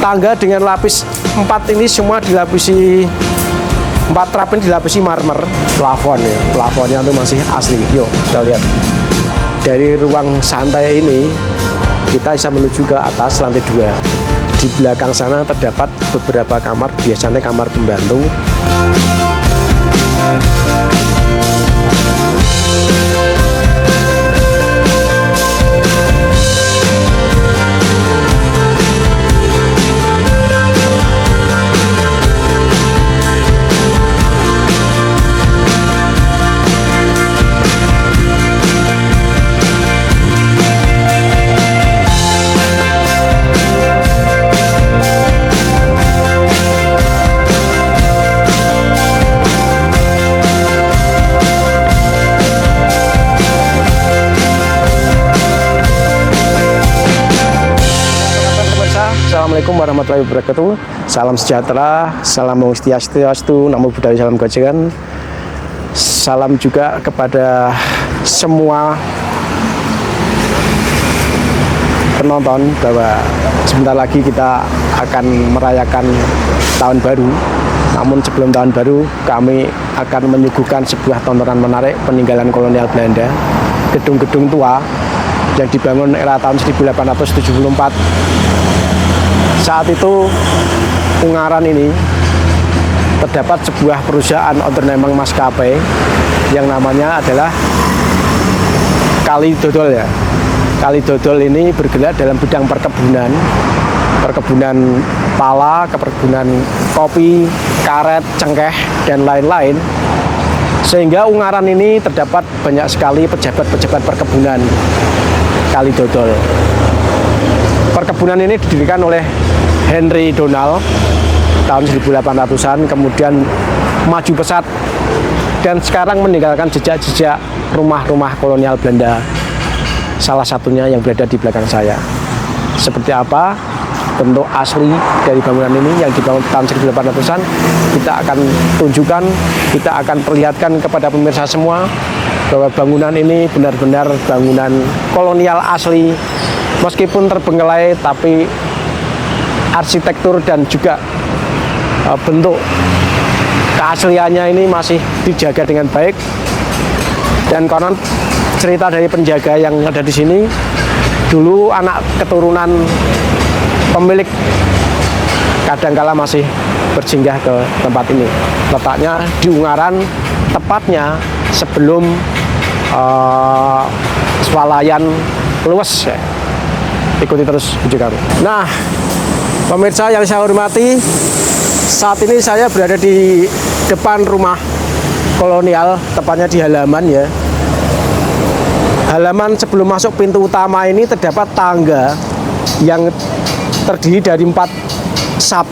Tangga dengan lapis 4 ini semua dilapisi, 4 trap ini dilapisi marmer. Plafon ya, plafonnya itu masih asli. Yuk kita lihat. Dari ruang santai ini kita bisa menuju ke atas lantai 2. Di belakang sana terdapat beberapa kamar, biasanya kamar pembantu. Assalamualaikum warahmatullahi wabarakatuh. Salam sejahtera, salam swastiastu, namo buddhaya, salam gojengan. Salam juga kepada semua penonton bahwa sebentar lagi kita akan merayakan tahun baru. Namun sebelum tahun baru kami akan menyuguhkan sebuah tontonan menarik peninggalan kolonial Belanda, gedung-gedung tua yang dibangun era tahun 1874. Saat itu Ungaran ini terdapat sebuah perusahaan onderneming maskapai yang namanya adalah Kali Dodol ya. Kali Dodol ini bergerak dalam bidang perkebunan pala, perkebunan kopi, karet, cengkeh, dan lain-lain. Sehingga Ungaran ini terdapat banyak sekali pejabat-pejabat perkebunan Kali Dodol. Perkebunan ini didirikan oleh Henry Donald tahun 1800-an, kemudian maju pesat dan sekarang meninggalkan jejak-jejak rumah-rumah kolonial Belanda. Salah satunya yang berada di belakang saya. Seperti apa bentuk asli dari bangunan ini yang dibangun tahun 1800-an, kita akan tunjukkan, kita akan perlihatkan kepada pemirsa semua bahwa bangunan ini benar-benar bangunan kolonial asli. Meskipun terbengkelai, tapi arsitektur dan juga bentuk keasliannya ini masih dijaga dengan baik. Dan konon cerita dari penjaga yang ada di sini, dulu anak keturunan pemilik kadangkala masih bersinggah ke tempat ini. Letaknya di Ungaran, tepatnya sebelum swalayan luwes ya. Ikuti terus video kami. Nah, pemirsa yang saya hormati, saat ini saya berada di depan rumah kolonial, tepatnya di halaman ya. Halaman sebelum masuk pintu utama ini terdapat tangga yang terdiri dari 4 sap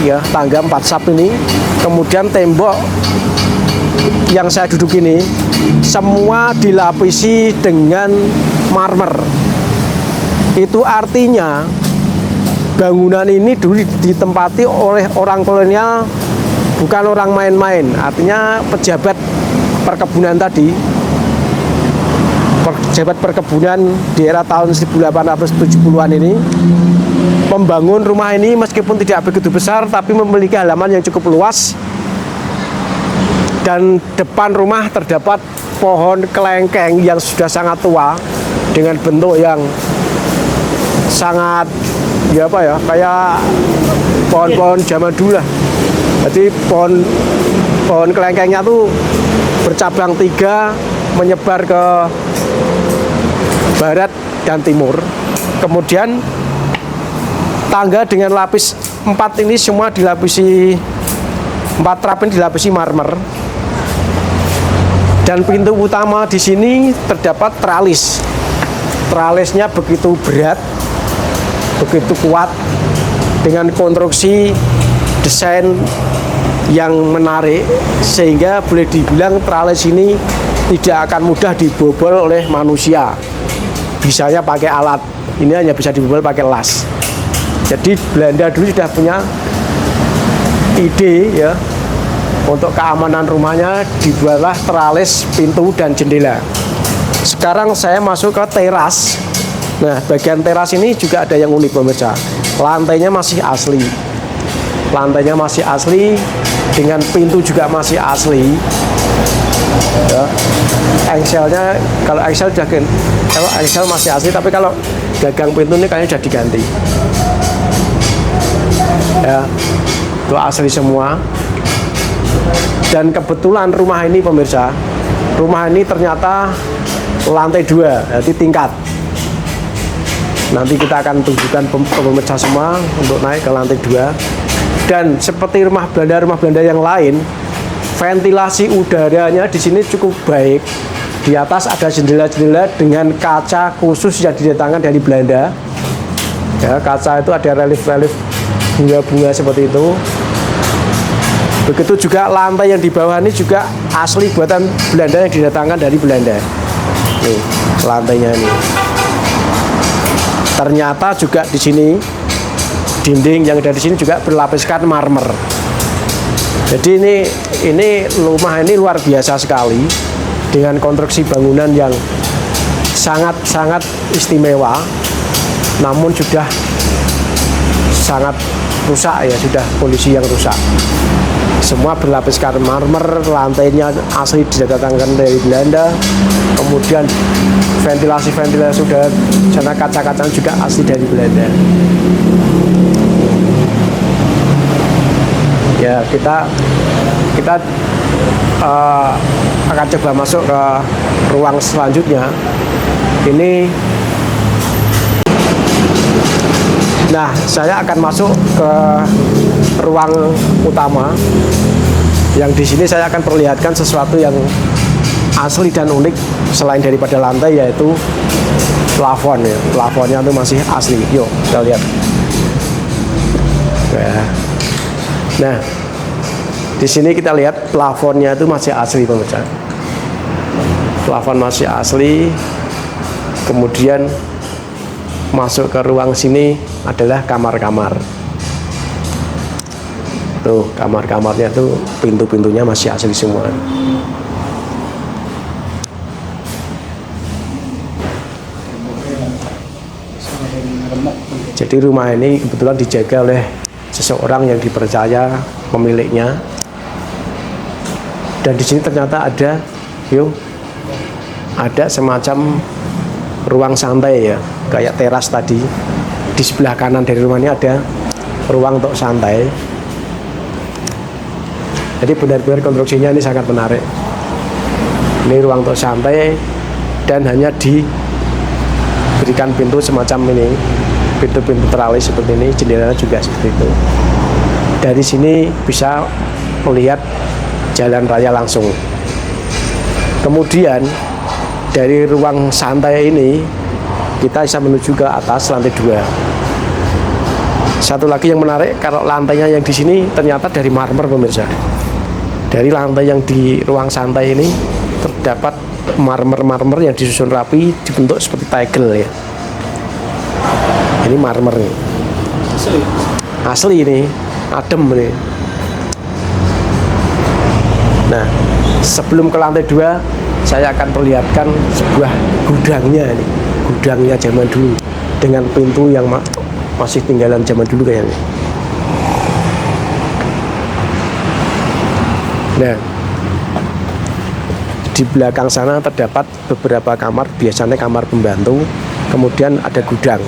ya, tangga 4 sap ini. Kemudian tembok yang saya duduk ini semua dilapisi dengan marmer. Itu artinya bangunan ini dulu ditempati oleh orang kolonial, bukan orang main-main. Artinya pejabat perkebunan tadi, pejabat perkebunan di era tahun 1870-an ini membangun rumah ini meskipun tidak begitu besar, tapi memiliki halaman yang cukup luas. Dan depan rumah terdapat pohon kelengkeng yang sudah sangat tua dengan bentuk yang sangat ya apa ya, kayak pohon-pohon zaman dulu lah. Jadi pohon kelengkengnya tuh bercabang 3 menyebar ke barat dan timur. Kemudian tangga dengan lapis 4 ini semua dilapisi, 4 trap ini dilapisi marmer. Dan pintu utama di sini terdapat tralis. Tralisnya begitu berat, begitu kuat, dengan konstruksi desain yang menarik, sehingga boleh dibilang tralis ini tidak akan mudah dibobol oleh manusia. Bisanya pakai alat, ini hanya bisa dibobol pakai las. Jadi Belanda dulu sudah punya ide ya, untuk keamanan rumahnya dibuatlah tralis pintu dan jendela. Sekarang saya masuk ke teras. Nah, bagian teras ini juga ada yang unik pemirsa. Lantainya masih asli. Lantainya masih asli, dengan pintu juga masih asli. Ya. Engselnya, kalau engsel kalau engsel masih asli, tapi kalau gagang pintu ini kayaknya sudah diganti. Ya, itu asli semua. Dan kebetulan rumah ini pemirsa, rumah ini ternyata lantai 2, jadi tingkat. Nanti kita akan tunjukkan pemirsa semua untuk naik ke lantai 2. Dan seperti rumah Belanda yang lain, ventilasi udaranya di sini cukup baik. Di atas ada jendela-jendela dengan kaca khusus yang didatangkan dari Belanda. Ya, kaca itu ada relief-relief bunga-bunga seperti itu. Begitu juga lantai yang di bawah ini juga asli buatan Belanda yang didatangkan dari Belanda. Nih, lantainya ini. Ternyata juga di sini dinding yang ada di sini juga berlapiskan marmer. Jadi ini rumah ini luar biasa sekali dengan konstruksi bangunan yang sangat istimewa, namun sudah sangat rusak ya, sudah kondisi yang rusak. Semua berlapiskan marmer, lantainya asli didatangkan dari Belanda, kemudian ventilasi sudah sana kaca-kaca juga asli dari Belanda. Ya, kita akan coba masuk ke ruang selanjutnya. Nah, saya akan masuk ke ruang utama. Yang di sini saya akan perlihatkan sesuatu yang asli dan unik selain daripada lantai, yaitu plafon ya. Plafonnya itu masih asli. Yuk, kita lihat. Nah, di sini kita lihat plafonnya itu masih asli pemirsa. Plafon masih asli. Kemudian masuk ke ruang sini adalah kamar-kamar. Tuh, kamar-kamarnya tuh pintu-pintunya masih asli semua. Jadi rumah ini kebetulan dijaga oleh seseorang yang dipercaya pemiliknya. Dan di sini ternyata ada semacam ruang santai ya, kayak teras tadi. Di sebelah kanan dari rumah ini ada ruang untuk santai. Jadi benar-benar konstruksinya ini sangat menarik. Ini ruang untuk santai dan hanya diberikan pintu semacam ini, pintu-pintu teralis seperti ini, jendelanya juga seperti itu. Dari sini bisa melihat jalan raya langsung. Kemudian dari ruang santai ini kita bisa menuju ke atas lantai 2. Satu lagi yang menarik, kalau lantainya yang di sini ternyata dari marmer pemirsa. Dari lantai yang di ruang santai ini terdapat marmer yang disusun rapi dibentuk seperti tegel ya. Ini marmer nih. Asli ini, adem nih. Nah, sebelum ke lantai 2, saya akan perlihatkan sebuah gudangnya ini. Gudangnya zaman dulu dengan pintu yang masih tinggalan zaman dulu kayaknya. Nah, di belakang sana terdapat beberapa kamar, biasanya kamar pembantu, kemudian ada gudang.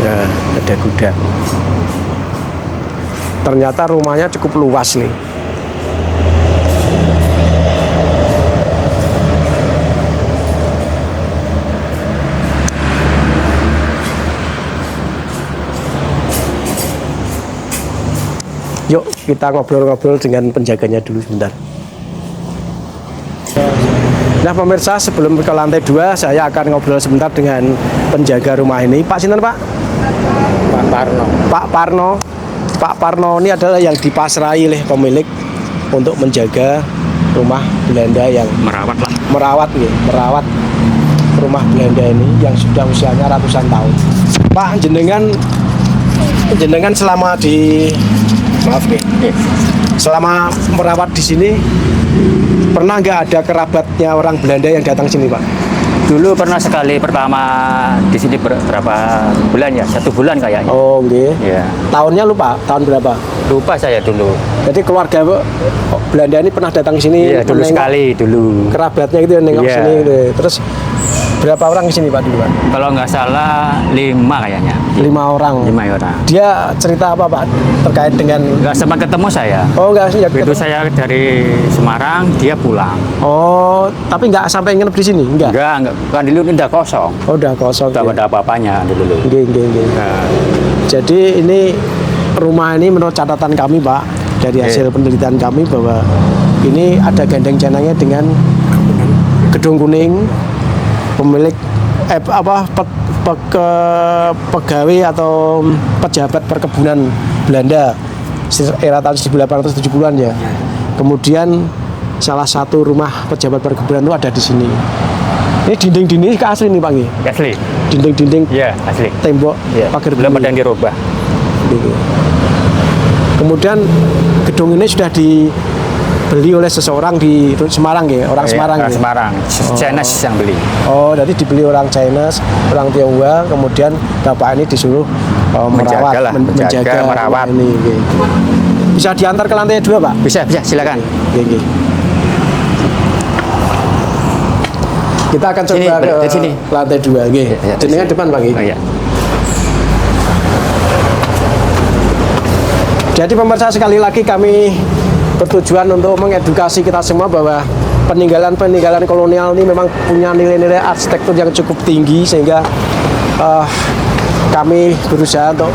Nah, ada gudang. Ternyata rumahnya cukup luas nih. Yuk kita ngobrol-ngobrol dengan penjaganya dulu sebentar. Nah pemirsa, sebelum ke lantai 2 saya akan ngobrol sebentar dengan penjaga rumah ini. Pak sinten Pak? Pak Parno. Pak Parno. Pak Parno ini adalah yang dipasrahi oleh pemilik untuk menjaga rumah Belanda yang merawat rumah Belanda ini yang sudah usianya ratusan tahun. Pak, jenengan selama selama merawat di sini Pernah nggak ada kerabatnya orang Belanda yang datang sini, Pak? Dulu pernah sekali pertama di sini berapa bulan ya? 1 bulan kayaknya. Oh, nggih. Ya. Tahunnya lupa, tahun berapa? Lupa saya dulu. Jadi keluarga Belanda ini pernah datang ke sini, Iya, dulu menengok sekali dulu. kerabatnya gitu nengok Iya. sini gitu. Terus berapa orang di sini, Pak, dulu, Pak? Kalau nggak salah 5 kayaknya. 5 orang. 5 orang. Dia cerita apa, Pak, terkait dengan Nggak sempat ketemu saya. Oh, enggak sih. Begitu saya dari Semarang, dia pulang. Oh, tapi nggak sampai nginep di sini? Enggak. Enggak, kan dulu udah kosong. Oh, udah kosong. Tidak ada apa-apanya dulu. Nggih, nggih, nggih. Nah, Jadi ini rumah ini menurut catatan kami, Pak, dari hasil penelitian kami bahwa ini ada gandeng janangnya dengan gedung kuning, pemilik pegawai atau pejabat perkebunan Belanda era tahun 1870-an ya. Kemudian salah satu rumah pejabat perkebunan itu ada di sini. Ini dinding-dinding ini asli nih, Pak. asli. Dinding-dinding Iya, asli. tembok Iya. pagar Belum bumi. ada yang dirubah. Gitu. Kemudian gedung ini sudah dibeli oleh seseorang di Semarang ya, orang Iya, Semarang orang ya. Semarang. Chinese yang beli. Oh, jadi dibeli orang Chinese, orang Tionghoa, kemudian bapak ini disuruh merawat, Menjaga lah, menjaga, merawat. rumah ini. Gitu. Bisa diantar ke lantai 2, Pak? Bisa, silakan. Gitu. Kita akan Sini, coba balik ke ke sini. lantai 2. Gitu. Ya, Jenengan depan, Pak. Gitu. Oh, iya. Jadi pemirsa, sekali lagi kami bertujuan untuk mengedukasi kita semua bahwa peninggalan-peninggalan kolonial ini memang punya nilai-nilai arsitektur yang cukup tinggi, sehingga kami berusaha untuk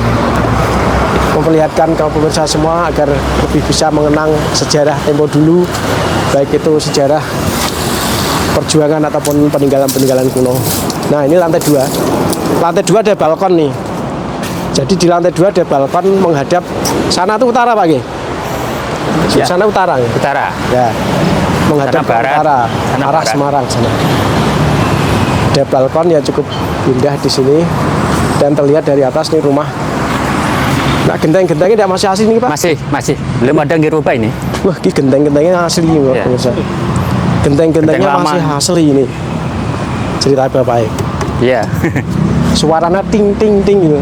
memperlihatkan ke pemirsa semua agar lebih bisa mengenang sejarah tempo dulu, baik itu sejarah perjuangan ataupun peninggalan-peninggalan kuno. Nah, ini lantai 2. Lantai 2 ada balkon nih. Jadi di lantai 2 ada balkon menghadap sana tuh utara, Pak. Ya. Sana utara ya. Utara. Ya. Menghadap Sana ke barat. utara, Sana arah barat. Semarang sana. Ada balkon yang cukup indah di sini dan terlihat dari atas nih rumah. Nah, genteng-gentengnya tidak masih asli nih, Pak? Masih. Belum ada yang dirubah ini. Wah, ini genteng-gentengnya asli nih, Pak. Ya. Pemirsa. Genteng-gentengnya Genteng lama. masih asli ini. Cerita Bapak. Iya. Suaranya ting-ting-ting gitu.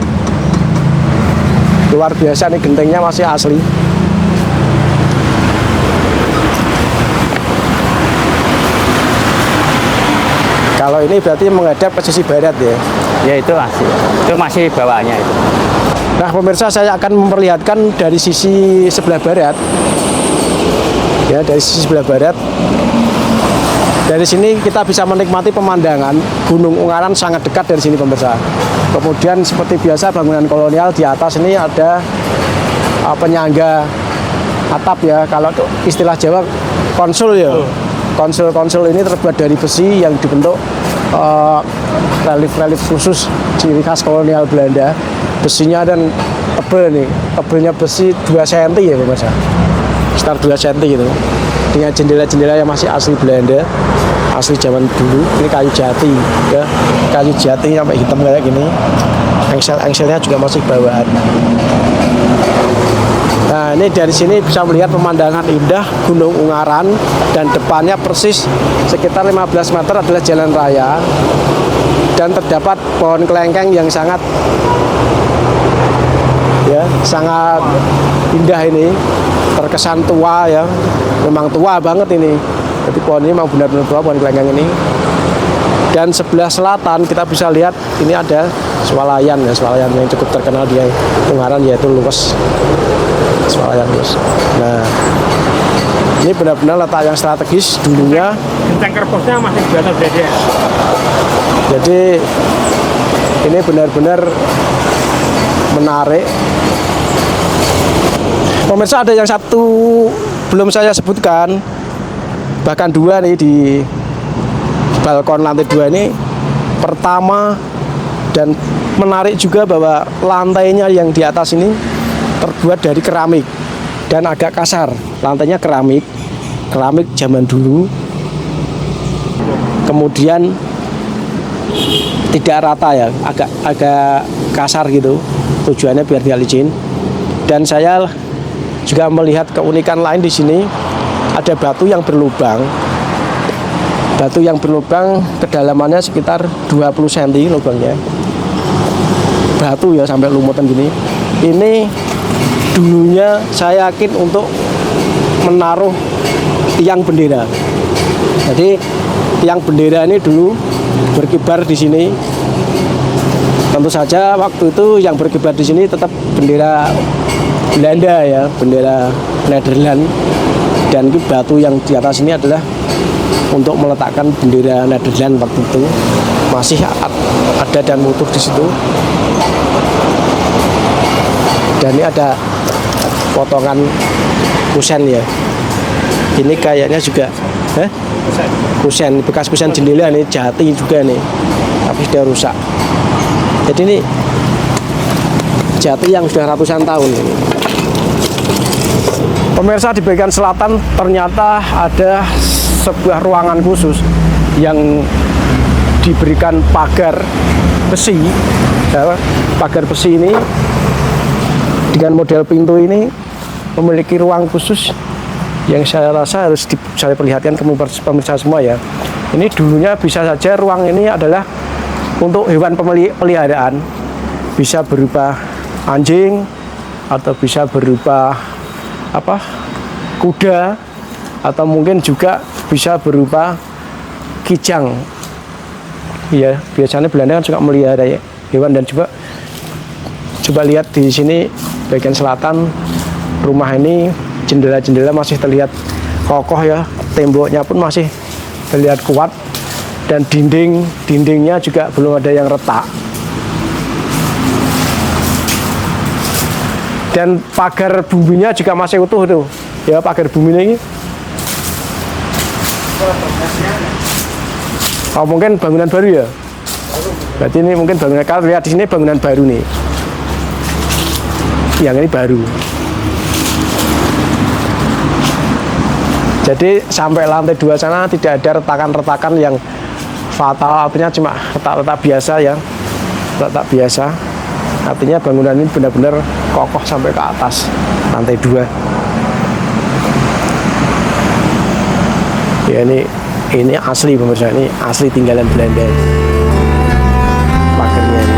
Luar biasa nih, gentengnya masih asli. Kalau ini berarti menghadap ke sisi barat ya. Ya itu masih. Itu masih bawaannya itu. Nah, pemirsa, saya akan memperlihatkan dari sisi sebelah barat. Ya, dari sisi sebelah barat. Dari sini kita bisa menikmati pemandangan Gunung Ungaran sangat dekat dari sini, pemirsa. Kemudian seperti biasa bangunan kolonial di atas ini ada penyangga atap ya. Kalau istilah Jawa konsul ya. Konsul-konsul ini terbuat dari besi yang dibentuk relief-relief khusus ciri khas kolonial Belanda. Besinya dan tebel nih. Tebelnya besi 2 cm ya, pemirsa. Sekitar 2 cm gitu. Dengan jendela-jendela yang masih asli Belanda, asli zaman dulu. Ini kayu jati ya. Kayu jati sampai hitam kayak gini. Engsel-engselnya juga masih bawaan. Nah, ini dari sini bisa melihat pemandangan indah Gunung Ungaran, dan depannya persis sekitar 15 meter adalah jalan raya, dan terdapat pohon kelengkeng yang sangat indah ini, terkesan tua ya, memang tua banget ini. Jadi pohon ini memang benar-benar tua, pohon kelengkeng ini. Dan sebelah selatan kita bisa lihat ini ada swalayan ya, swalayan yang cukup terkenal di Ungaran, yaitu luwes. Swalayan luwes. Nah, ini benar-benar letak yang strategis dulunya. Genteng kerbosnya masih biasa beda. Jadi ini benar-benar menarik. Pemirsa, ada yang satu belum saya sebutkan, bahkan 2 nih di balkon lantai 2 ini. Pertama, dan menarik juga bahwa lantainya yang di atas ini terbuat dari keramik dan agak kasar. Lantainya keramik zaman dulu. Kemudian tidak rata ya, agak kasar gitu. Tujuannya biar dia licin. Dan saya juga melihat keunikan lain di sini. ada batu yang berlubang. Batu yang berlubang kedalamannya sekitar 20 cm lubangnya. Batu ya sampai lumutan gini. Ini dulunya saya yakin untuk menaruh tiang bendera. Jadi tiang bendera ini dulu berkibar di sini. Tentu saja waktu itu yang berkibar di sini tetap bendera Belanda ya, bendera Nederland. Dan batu yang di atas ini adalah untuk meletakkan bendera Nederland waktu itu. Masih ada dan utuh di situ. Dan ini ada potongan kusen ya. Ini kayaknya juga kusen, bekas kusen jendela, ini jati juga nih, tapi sudah rusak. Jadi ini jati yang sudah ratusan tahun ini. Pemirsa, di bagian selatan ternyata ada sebuah ruangan khusus yang diberikan pagar besi. Ya, pagar besi ini dengan model pintu ini memiliki ruang khusus yang saya rasa harus saya perlihatkan ke pemirsa semua ya. Ini dulunya bisa saja ruang ini adalah untuk hewan peliharaan, bisa berupa anjing atau bisa berupa kuda, atau mungkin juga bisa berupa kijang. Ya, biasanya Belanda kan suka melihara ya, hewan. Dan coba lihat di sini bagian selatan rumah ini, jendela-jendela masih terlihat kokoh ya, temboknya pun masih terlihat kuat, dan dindingnya juga belum ada yang retak. Dan pagar buminya juga masih utuh tuh ya, pagar buminya ini. Oh, mungkin bangunan baru ya. Berarti ini mungkin bangunan, kalau lihat di sini bangunan baru nih. Yang ini baru. Jadi sampai lantai 2 sana tidak ada retakan-retakan yang fatal, artinya cuma retak-retak biasa ya, retak biasa. Artinya bangunan ini benar-benar kokoh sampai ke atas lantai 2. Ya, ini asli pemirsa, ini asli tinggalan Belanda. Pagarnya ini.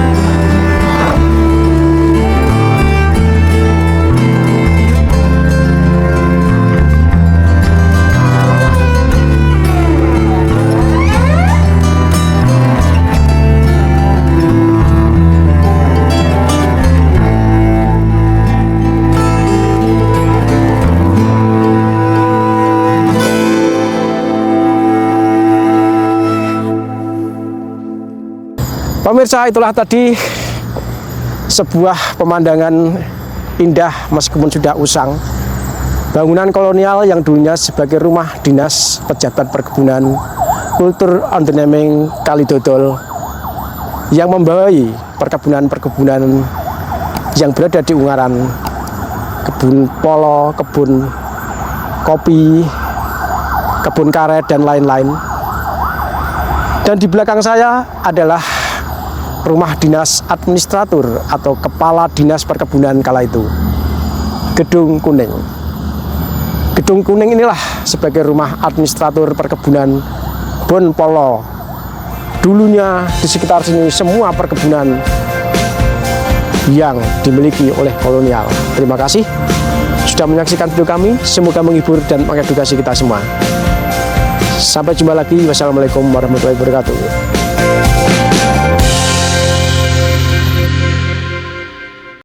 Pemirsa, itulah tadi sebuah pemandangan indah meskipun sudah usang. Bangunan kolonial yang dulunya sebagai rumah dinas pejabat perkebunan kultur onderneming Kalidodol yang membawahi perkebunan-perkebunan yang berada di Ungaran, kebun polo, kebun kopi, kebun karet, dan lain-lain. Dan di belakang saya adalah rumah dinas administratur atau kepala dinas perkebunan kala itu, Gedung Kuning. Gedung Kuning inilah sebagai rumah administratur perkebunan Bon Polo. Dulunya di sekitar sini semua perkebunan yang dimiliki oleh kolonial. Terima kasih sudah menyaksikan video kami, semoga menghibur dan mengedukasi kita semua. Sampai jumpa lagi. Wassalamualaikum warahmatullahi wabarakatuh.